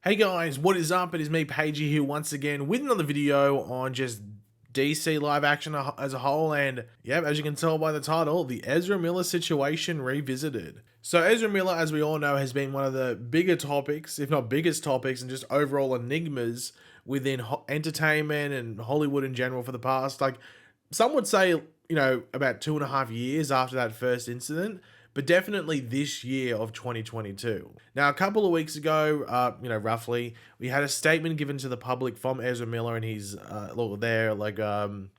Hey guys, what is up? It is me, Pagey, here once again with another video on just DC live action as a whole. And yep, as you can tell by the title, the Ezra Miller situation revisited. So Ezra Miller, as we all know, has been one of the bigger topics, if not biggest topics, and just overall enigmas within entertainment and Hollywood in general for the past, like, some would say, about 2.5 years after that first incident, but definitely this year of 2022. Now, a couple of weeks ago, roughly, we had a statement given to the public from Ezra Miller and his, I think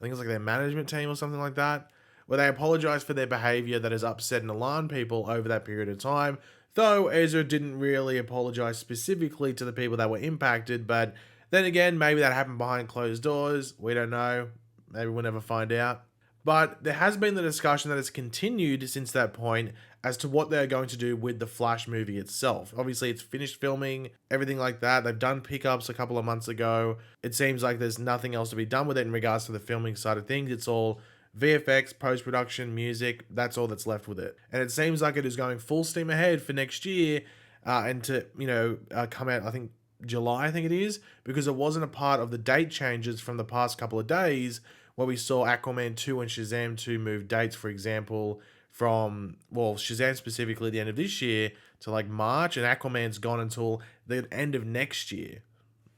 it's like their management team or something like that, where they apologized for their behavior that has upset and alarmed people over that period of time. Though Ezra didn't really apologize specifically to the people that were impacted, but then again, maybe that happened behind closed doors. We don't know. Maybe we'll never find out. But there has been the discussion that has continued since that point as to what they're going to do with the Flash movie itself. Obviously, it's finished filming, everything like that. They've done pickups a couple of months ago. It seems like there's nothing else to be done with it in regards to the filming side of things. It's all VFX, post-production, music. That's all that's left with it. And it seems like it is going full steam ahead for next year and to, come out, I think, July, I think it is, because it wasn't a part of the date changes from the past couple of days where we saw Aquaman 2 and Shazam 2 move dates, for example, from, Shazam specifically the end of this year to like March, and Aquaman's gone until the end of next year.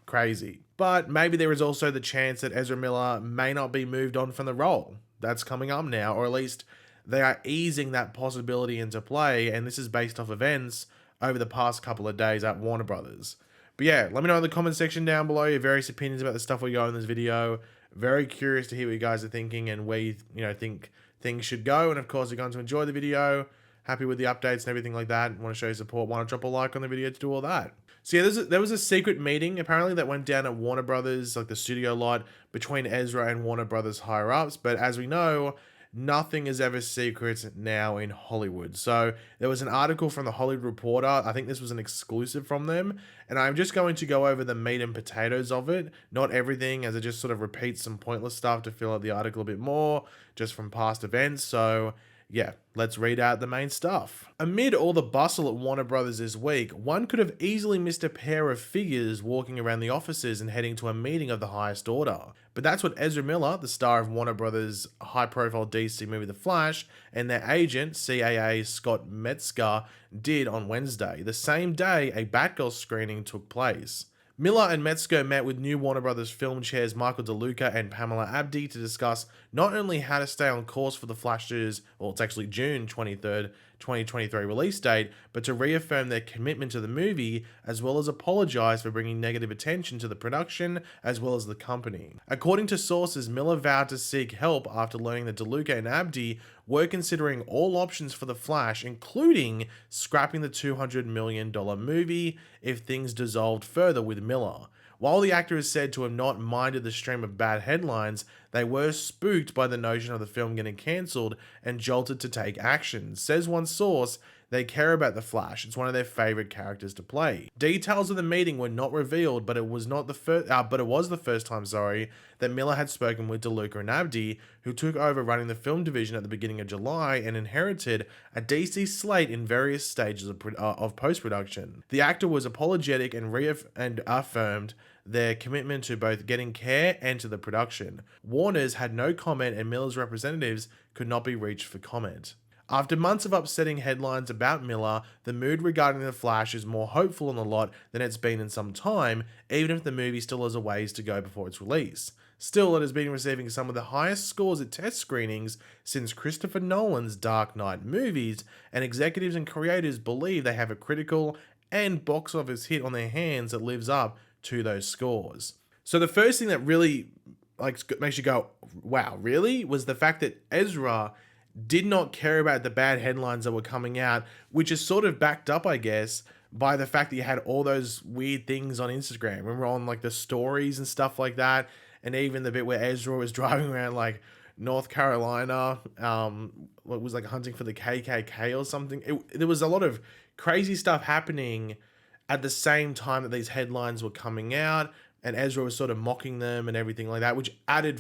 Crazy. But maybe there is also the chance that Ezra Miller may not be moved on from the role. That's coming up now, or at least they are easing that possibility into play, and this is based off events over the past couple of days at Warner Brothers. But yeah, let me know in the comment section down below your various opinions about the stuff we go in this video. Very curious to hear what you guys are thinking and where you think things should go. And of course, if you're going to enjoy the video, happy with the updates and everything like that, want to show your support, why not drop a like on the video to do all that. So yeah, there was a secret meeting apparently that went down at Warner Brothers, like the studio lot, between Ezra and Warner Brothers higher ups. But as we know, nothing is ever secret now in Hollywood. So there was an article from the Hollywood Reporter. I think this was an exclusive from them. And I'm just going to go over the meat and potatoes of it. Not everything, as it just sort of repeats some pointless stuff to fill out the article a bit more, just from past events. So yeah, let's read out the main stuff. Amid all the bustle at Warner Brothers this week, one could have easily missed a pair of figures walking around the offices and heading to a meeting of the highest order. But that's what Ezra Miller, the star of Warner Brothers' high-profile DC movie The Flash, and their agent, CAA Scott Metzger, did on Wednesday, the same day a Batgirl screening took place. Miller and Metzger met with new Warner Brothers film chairs Michael DeLuca and Pamela Abdy to discuss not only how to stay on course for the Flash's, it's actually June 23rd, 2023 release date, but to reaffirm their commitment to the movie, as well as apologize for bringing negative attention to the production as well as the company. According to sources, Miller vowed to seek help after learning that DeLuca and Abdy were considering all options for The Flash, including scrapping the $200 million movie if things dissolved further with Miller. While the actor is said to have not minded the stream of bad headlines, they were spooked by the notion of the film getting cancelled and jolted to take action. Says one source, they care about the Flash. It's one of their favorite characters to play. Details of the meeting were not revealed, but it was the first time, that Miller had spoken with DeLuca and Abdy, who took over running the film division at the beginning of July and inherited a DC slate in various stages of post-production. The actor was apologetic and affirmed their commitment to both getting care and to the production. Warner's had no comment, and Miller's representatives could not be reached for comment. After months of upsetting headlines about Miller, the mood regarding The Flash is more hopeful in the lot than it's been in some time, even if the movie still has a ways to go before its release. Still, it has been receiving some of the highest scores at test screenings since Christopher Nolan's Dark Knight movies, and executives and creators believe they have a critical and box office hit on their hands that lives up to those scores. So the first thing that really makes you go, wow, really? Was the fact that Ezra did not care about the bad headlines that were coming out, which is sort of backed up, I guess, by the fact that you had all those weird things on Instagram. Remember on like the stories and stuff like that, and even the bit where Ezra was driving around like North Carolina, it was like hunting for the KKK or something. There was a lot of crazy stuff happening at the same time that these headlines were coming out, and Ezra was sort of mocking them and everything like that, which added,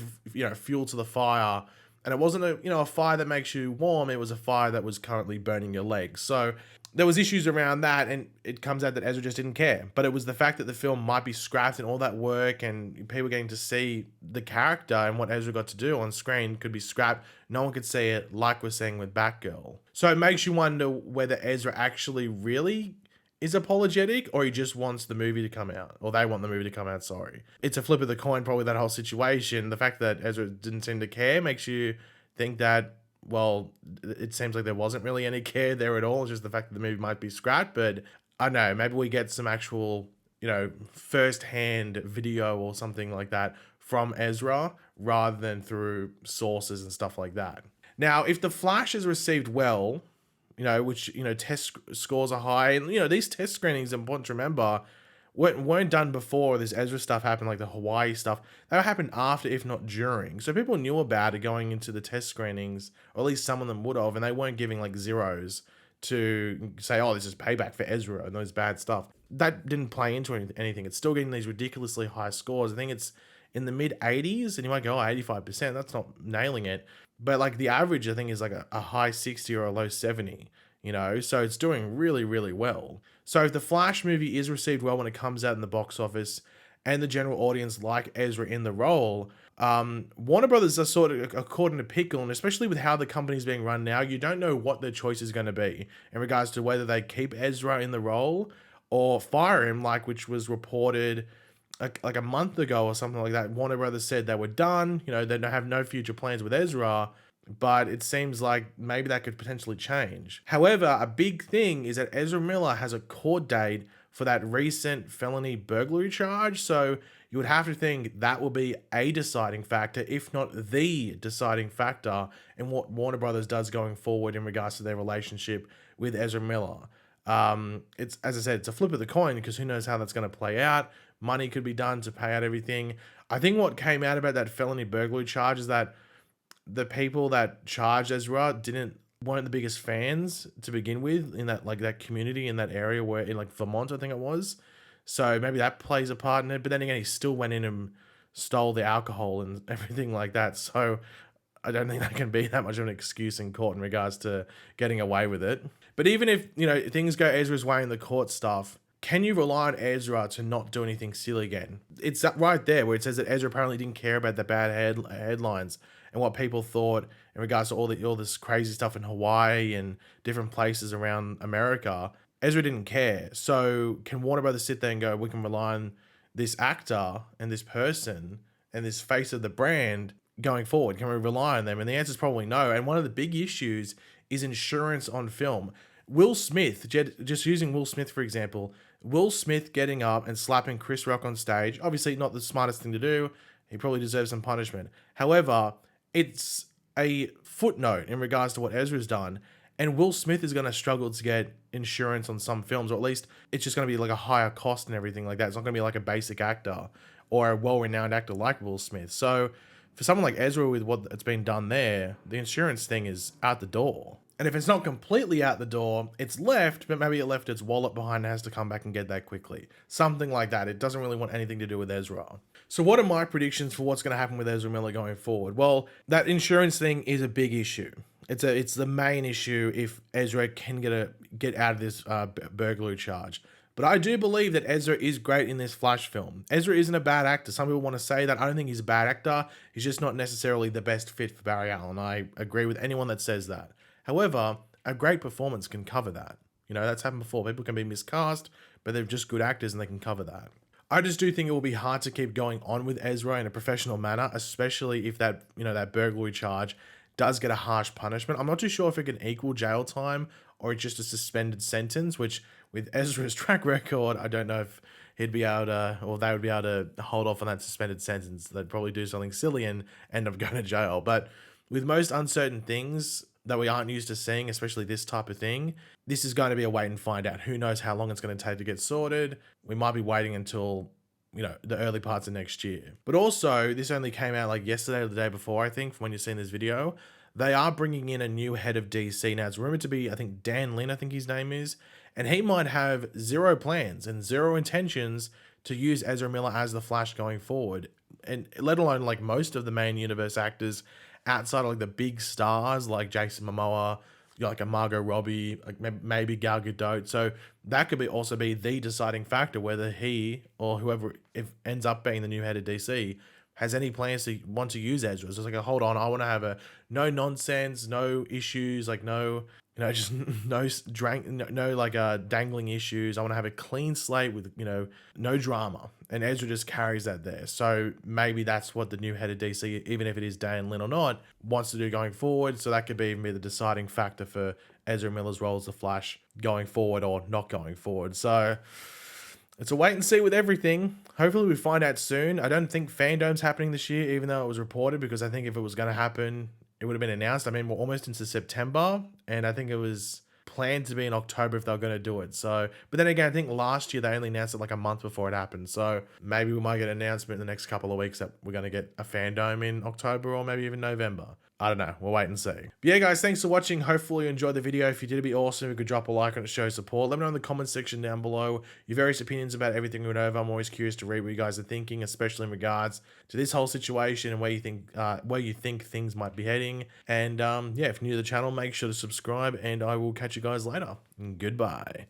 fuel to the fire. And it wasn't a fire that makes you warm, it was a fire that was currently burning your legs. So there was issues around that, and it comes out that Ezra just didn't care. But it was the fact that the film might be scrapped and all that work and people getting to see the character and what Ezra got to do on screen could be scrapped. No one could see it, like we're saying with Batgirl. So it makes you wonder whether Ezra actually really is apologetic, or he just wants the movie to come out, or they want the movie to come out, sorry. It's a flip of the coin, probably, that whole situation. The fact that Ezra didn't seem to care makes you think that, well, it seems like there wasn't really any care there at all. It's just the fact that the movie might be scrapped. But I don't know, maybe we get some actual, first-hand video or something like that from Ezra rather than through sources and stuff like that. Now, if The Flash is received well, which, test scores are high, and, these test screenings, important to remember, weren't done before this Ezra stuff happened, like the Hawaii stuff. That happened after, if not during. So people knew about it going into the test screenings, or at least some of them would have, and they weren't giving like zeros to say, oh, this is payback for Ezra and those bad stuff. That didn't play into anything. It's still getting these ridiculously high scores. I think it's in the mid 80s, and you might go, oh, 85%. That's not nailing it. But like the average, I think, is like a high 60 or a low 70, so it's doing really, really well. So if the Flash movie is received well when it comes out in the box office and the general audience like Ezra in the role, Warner Brothers are sort of caught in a pickle, and especially with how the company's being run now, you don't know what their choice is going to be in regards to whether they keep Ezra in the role or fire him, which was reported like a month ago or something like that. Warner Brothers said they were done, they have no future plans with Ezra, but it seems like maybe that could potentially change. However, a big thing is that Ezra Miller has a court date for that recent felony burglary charge, so you would have to think that will be a deciding factor, if not the deciding factor, in what Warner Brothers does going forward in regards to their relationship with Ezra Miller. It's, as I said, it's a flip of the coin, because who knows how that's going to play out. Money could be done to pay out everything. I think what came out about that felony burglary charge is that the people that charged Ezra weren't the biggest fans to begin with in that community in that area, where in Vermont, I think it was. So maybe that plays a part in it. But then again, he still went in and stole the alcohol and everything like that. So I don't think that can be that much of an excuse in court in regards to getting away with it. But even if, things go Ezra's way in the court stuff, can you rely on Ezra to not do anything silly again? It's right there where it says that Ezra apparently didn't care about the bad headlines and what people thought in regards to all this crazy stuff in Hawaii and different places around America. Ezra didn't care. So can Warner Brothers sit there and go, we can rely on this actor and this person and this face of the brand going forward? Can we rely on them? And the answer is probably no. And one of the big issues is insurance on film. Will Smith, just using Will Smith for example, Will Smith getting up and slapping Chris Rock on stage, obviously not the smartest thing to do. He probably deserves some punishment. However, it's a footnote in regards to what Ezra's done, and Will Smith is going to struggle to get insurance on some films, or at least it's just going to be like a higher cost and everything like that. It's not going to be like a basic actor or a well-renowned actor like Will Smith. So for someone like Ezra, with what's been done there, the insurance thing is out the door. And if it's not completely out the door, it's left, but maybe it left its wallet behind and has to come back and get that quickly. Something like that. It doesn't really want anything to do with Ezra. So what are my predictions for what's going to happen with Ezra Miller going forward? Well, that insurance thing is a big issue. It's the main issue if Ezra can get out of this burglary charge. But I do believe that Ezra is great in this Flash film. Ezra isn't a bad actor. Some people want to say that. I don't think he's a bad actor. He's just not necessarily the best fit for Barry Allen. I agree with anyone that says that. However, a great performance can cover that. That's happened before. People can be miscast, but they're just good actors and they can cover that. I just do think it will be hard to keep going on with Ezra in a professional manner, especially if that burglary charge does get a harsh punishment. I'm not too sure if it can equal jail time or it's just a suspended sentence, which with Ezra's track record, I don't know if he'd be able to, or they would be able to hold off on that suspended sentence. They'd probably do something silly and end up going to jail. But with most uncertain things that we aren't used to seeing, especially this type of thing, this is going to be a wait and find out. Who knows how long it's going to take to get sorted. We might be waiting until, the early parts of next year. But also, this only came out like yesterday or the day before, I think, from when you're seeing this video. They are bringing in a new head of DC. Now, it's rumored to be, I think, Dan Lin, I think his name is. And he might have zero plans and zero intentions to use Ezra Miller as the Flash going forward. And let alone like most of the main universe actors outside of like the big stars like Jason Momoa, like a Margot Robbie, like maybe Gal Gadot. So that could also be the deciding factor whether he or whoever if ends up being the new head of DC has any plans to want to use Ezra. So it's like, hold on, I want to have a no nonsense, no issues, like no, just no like dangling issues. I want to have a clean slate with no drama, and Ezra just carries that there. So maybe that's what the new head of DC, even if it is Dan Lin or not, wants to do going forward. So that could be even be the deciding factor for Ezra Miller's role as the Flash going forward or not going forward. So it's a wait and see with everything. Hopefully we find out soon. I don't think Fandom's happening this year, even though it was reported, because I think if it was going to happen, it would have been announced. I mean, we're almost into September, and I think it was planned to be in October if they were going to do it. So, but then again, I think last year they only announced it like a month before it happened. So maybe we might get an announcement in the next couple of weeks that we're going to get a Fandom in October or maybe even November. I don't know. We'll wait and see. But yeah, guys, thanks for watching. Hopefully you enjoyed the video. If you did, it'd be awesome if you could drop a like on it to show support. Let me know in the comment section down below your various opinions about everything we went over. I'm always curious to read what you guys are thinking, especially in regards to this whole situation and where you think things might be heading. And yeah, if you're new to the channel, make sure to subscribe, and I will catch you guys later. Goodbye.